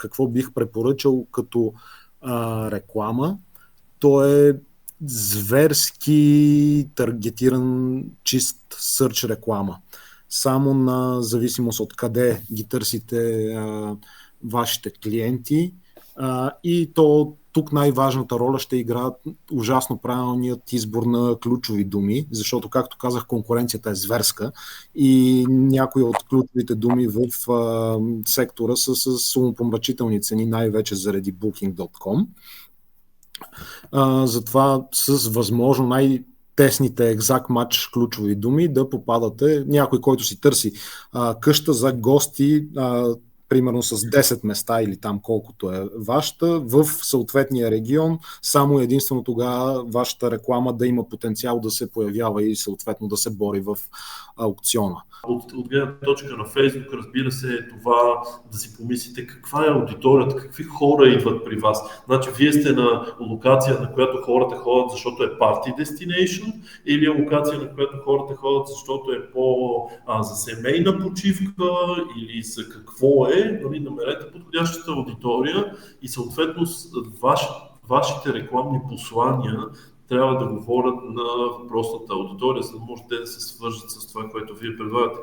какво бих препоръчал като реклама, то е зверски таргетиран чист сърч реклама. Само на зависимост от къде ги търсите вашите клиенти. И то тук най-важната роля ще играят ужасно правилният избор на ключови думи, защото, както казах, конкуренцията е зверска и някои от ключовите думи в сектора са с умопомрачителни цени, най-вече заради Booking.com. Затова с възможно най-тесните екзакт матч ключови думи да попадате, някой, който си търси къща за гости, примерно с 10 места или там колкото е вашата, в съответния регион, само единствено тогава вашата реклама да има потенциал да се появява и съответно да се бори в аукциона. От гледна точка на Фейсбук, разбира се, е това да си помислите каква е аудиторията, какви хора идват при вас. Значи, вие сте на локация, на която хората ходят, защото е party destination, или е локация, на която хората ходят, защото е за семейна почивка, или за какво е. Намерете подходящата аудитория и съответно вашите рекламни послания трябва да говорят на въпросната аудитория, за да може те да се свържат с това, което вие предлагате.